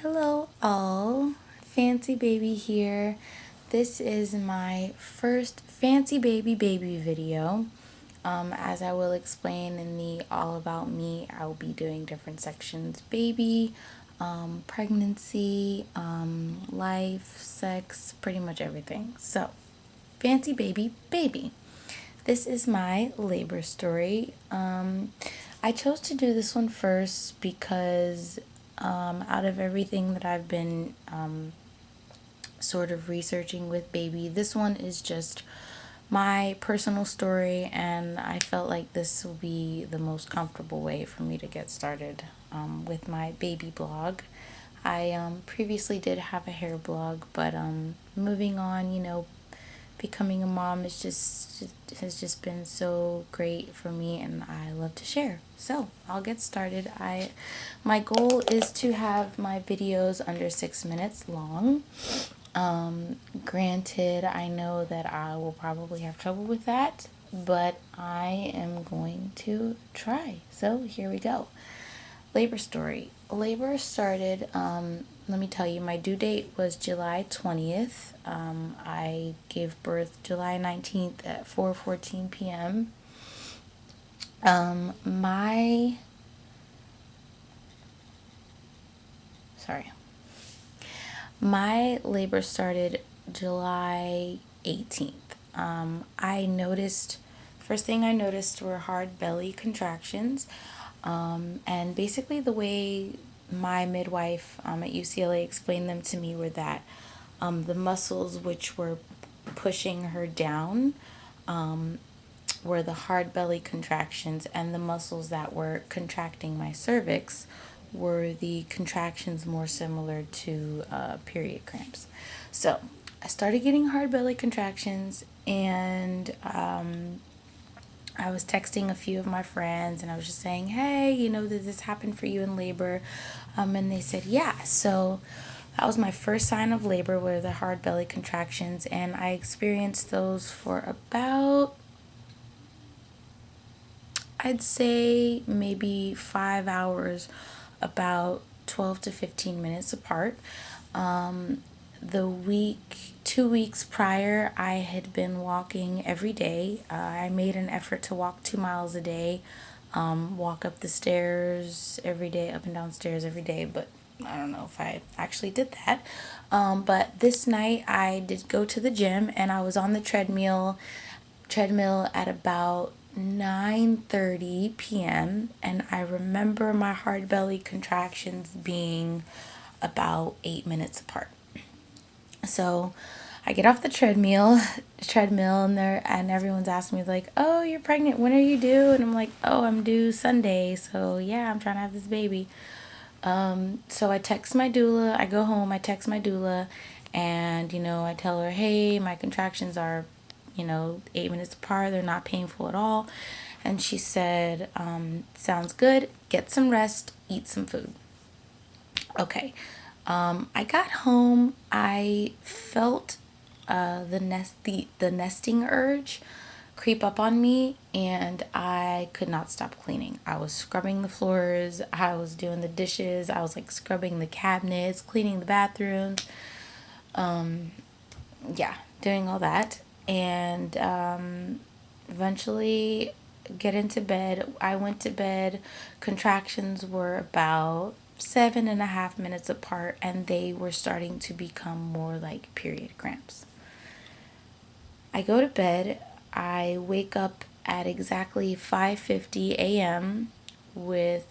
Hello all, Fancy Baby here. This is my first FancyBaby video. As I will explain in the All About Me, I will be doing different sections: baby, pregnancy, life, sex, pretty much everything. So, FancyBaby. This is my labor story. I chose to do this one first because out of everything that I've been sort of researching with baby, this one is just my personal story, and I felt like this will be the most comfortable way for me to get started with my baby blog. I previously did have a hair blog, but moving on, becoming a mom has just been so great for me, and I love to share. So I'll get started. My goal is to have my videos under 6 minutes long. Granted, I know that I will probably have trouble with that, but I am going to try. So here we go. Labor story. Labor started, let me tell you, my due date was July 20th. I gave birth July 19th at 4:14 p.m. My labor started July 18th. First thing I noticed were hard belly contractions. And basically the way my midwife at UCLA explained them to me were that the muscles which were pushing her down were the hard belly contractions, and the muscles that were contracting my cervix were the contractions more similar to period cramps. So I started getting hard belly contractions, and I was texting a few of my friends, and I was just saying, hey, did this happen for you in labor? And they said, yeah. So that was my first sign of labor, were the hard belly contractions, and I experienced those for about, I'd say maybe 5 hours, about 12 to 15 minutes apart. 2 weeks prior, I had been walking every day. I made an effort to walk 2 miles a day, walk up the stairs every day, up and down stairs every day, but I don't know if I actually did that. But this night I did go to the gym, and I was on the treadmill at about 9:30 p.m. and I remember my hard belly contractions being about 8 minutes apart. So I get off the treadmill and everyone's asking me like, "Oh, you're pregnant. When are you due?" And I'm like, "Oh, I'm due Sunday. So yeah, I'm trying to have this baby." So I text my doula. I go home, I text my doula, and I tell her, "Hey, my contractions are 8 minutes apart. They're not painful at all." And she said, sounds good. Get some rest, eat some food. Okay. I got home. I felt the nesting urge creep up on me, and I could not stop cleaning. I was scrubbing the floors. I was doing the dishes. I was like scrubbing the cabinets, cleaning the bathrooms. Yeah, doing all that. And eventually get into bed. I went to bed. Contractions were about 7.5 minutes apart, and they were starting to become more like period cramps. I go to bed. I wake up at exactly 5:50 a.m. with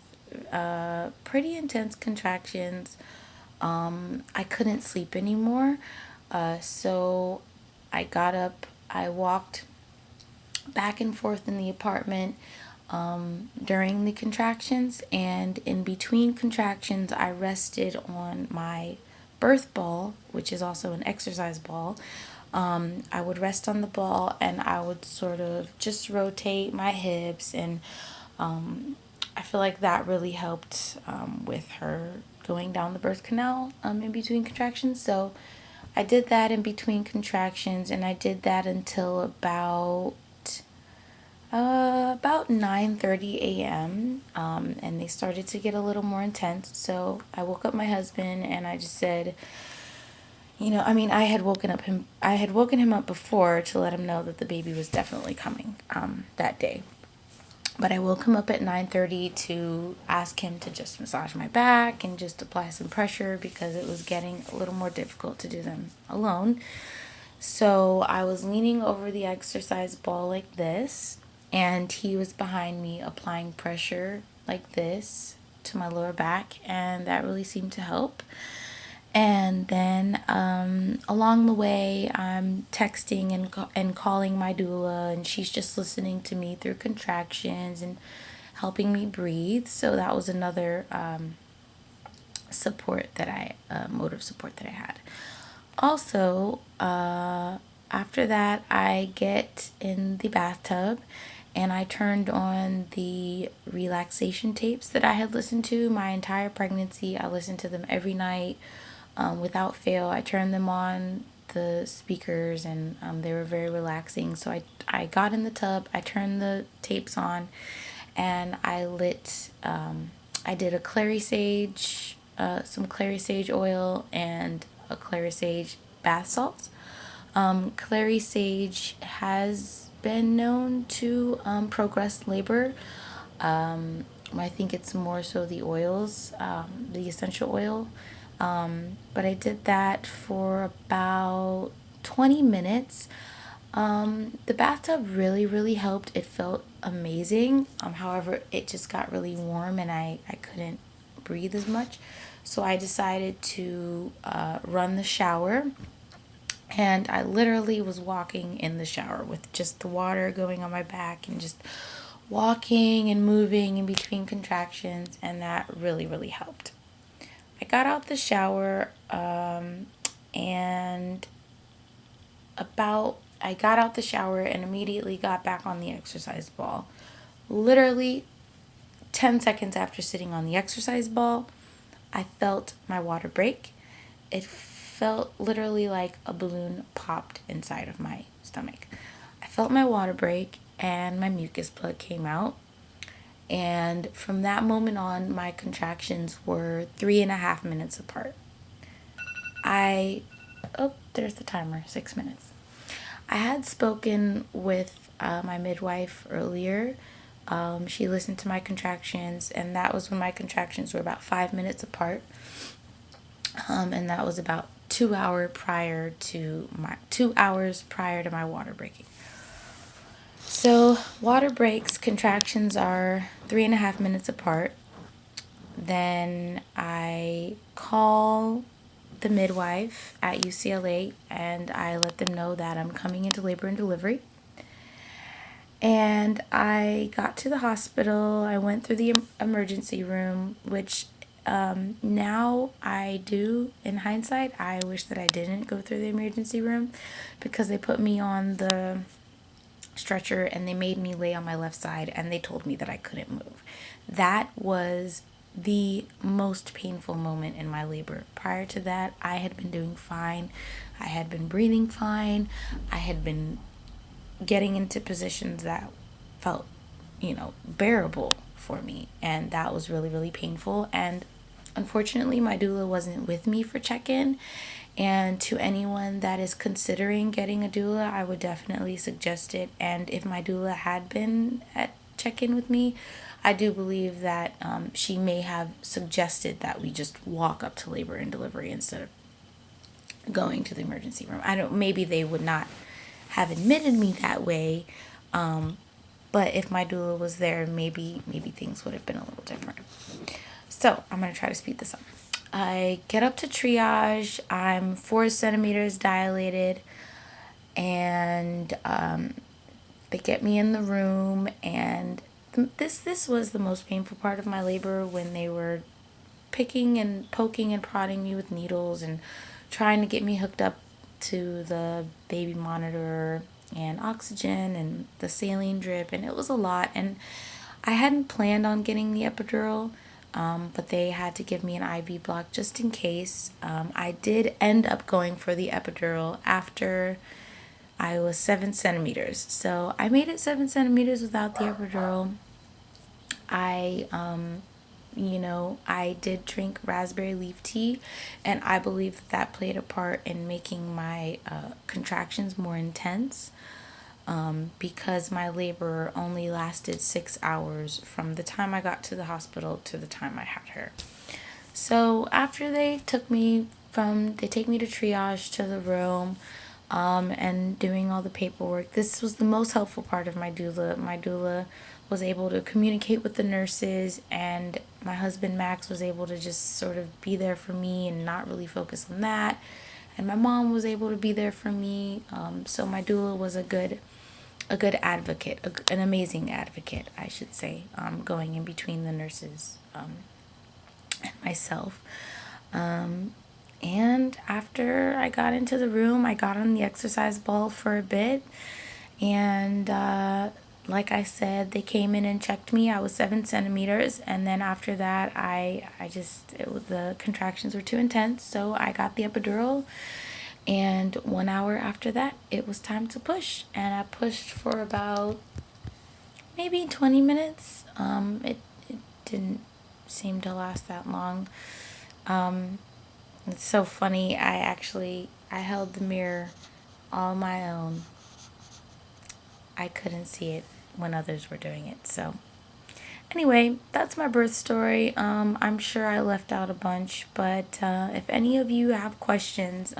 pretty intense contractions. I couldn't sleep anymore. So I got up. I walked back and forth in the apartment during the contractions, and in between contractions I rested on my birth ball, which is also an exercise ball. I would rest on the ball, and I would sort of just rotate my hips, and I feel like that really helped with her going down the birth canal in between contractions. So I did that in between contractions, and I did that until about About 9:30 a.m. And they started to get a little more intense. So I woke up my husband and I just said, I had woken him up before to let him know that the baby was definitely coming that day. But I woke him up at 9:30 to ask him to just massage my back and just apply some pressure because it was getting a little more difficult to do them alone. So I was leaning over the exercise ball like this, and he was behind me applying pressure like this to my lower back, and that really seemed to help. And then along the way, I'm texting and calling my doula, and she's just listening to me through contractions and helping me breathe. So that was another motive support that I had. Also, after that, I get in the bathtub and I turned on the relaxation tapes that I had listened to my entire pregnancy. I listened to them every night without fail. I turned them on the speakers and they were very relaxing. So I got in the tub, I turned the tapes on, and I did a clary sage, some clary sage oil, and a clary sage bath salts. Clary sage has been known to progress labor. I think it's more so the oils, the essential oil. But I did that for about 20 minutes. The bathtub really, really helped. It felt amazing. However, it just got really warm and I couldn't breathe as much. So I decided to run the shower. And I literally was walking in the shower with just the water going on my back and just walking and moving in between contractions. And that really, really helped. I got out the shower and immediately got back on the exercise ball. Literally 10 seconds after sitting on the exercise ball, I felt my water break. It felt literally like a balloon popped inside of my stomach. I felt my water break and my mucus plug came out. And from that moment on, my contractions were 3.5 minutes apart. There's the timer, 6 minutes. I had spoken with my midwife earlier. She listened to my contractions, and that was when my contractions were about 5 minutes apart. And that was about 2 hours prior to my water breaking. So water breaks, contractions are 3.5 minutes apart. Then I call the midwife at UCLA and I let them know that I'm coming into labor and delivery. And I got to the hospital. I went through the emergency room, which now I do, in hindsight, I wish that I didn't go through the emergency room because they put me on the stretcher and they made me lay on my left side and they told me that I couldn't move. That was the most painful moment in my labor. Prior to that, I had been doing fine. I had been breathing fine. I had been getting into positions that felt, bearable for me. And that was really, really painful. And unfortunately, my doula wasn't with me for check-in. And to anyone that is considering getting a doula, I would definitely suggest it. And if my doula had been at check-in with me, I do believe that she may have suggested that we just walk up to labor and delivery instead of going to the emergency room. Maybe they would not have admitted me that way, but if my doula was there, maybe things would have been a little different. So I'm going to try to speed this up. I get up to triage. I'm 4 centimeters dilated, and they get me in the room. And this was the most painful part of my labor, when they were picking and poking and prodding me with needles and trying to get me hooked up to the baby monitor and oxygen and the saline drip, and it was a lot. And I hadn't planned on getting the epidural. But they had to give me an IV block just in case. I did end up going for the epidural after I was 7 centimeters. So I made it 7 centimeters without the epidural. I, I did drink raspberry leaf tea, and I believe that played a part in making my contractions more intense, because my labor only lasted 6 hours from the time I got to the hospital to the time I had her. So after they take me to triage to the room, and doing all the paperwork. This was the most helpful part of my doula. My doula was able to communicate with the nurses, and my husband Max was able to just sort of be there for me and not really focus on that. And my mom was able to be there for me. So my doula was a good advocate, an amazing advocate, I should say, going in between the nurses and myself. And after I got into the room, I got on the exercise ball for a bit. And like I said, they came in and checked me. I was 7 centimeters. And then after that, the contractions were too intense. So I got the epidural. And 1 hour after that, it was time to push. And I pushed for about maybe 20 minutes. It didn't seem to last that long. It's so funny. I held the mirror all my own. I couldn't see it when others were doing it. So anyway, that's my birth story. I'm sure I left out a bunch, but if any of you have questions,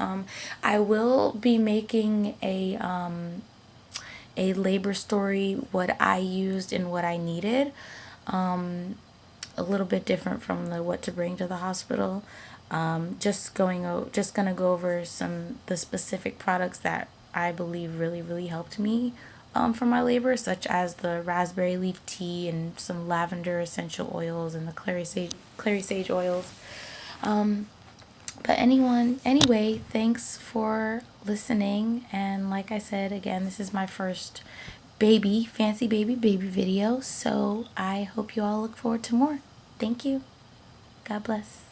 I will be making a labor story, what I used and what I needed. A little bit different from the what to bring to the hospital. Just gonna go over the specific products that I believe really helped me for my labor, such as the raspberry leaf tea and some lavender essential oils and the clary sage oils. But anyway, thanks for listening. And like I said, again, this is my first FancyBaby baby video. So I hope you all look forward to more. Thank you. God bless.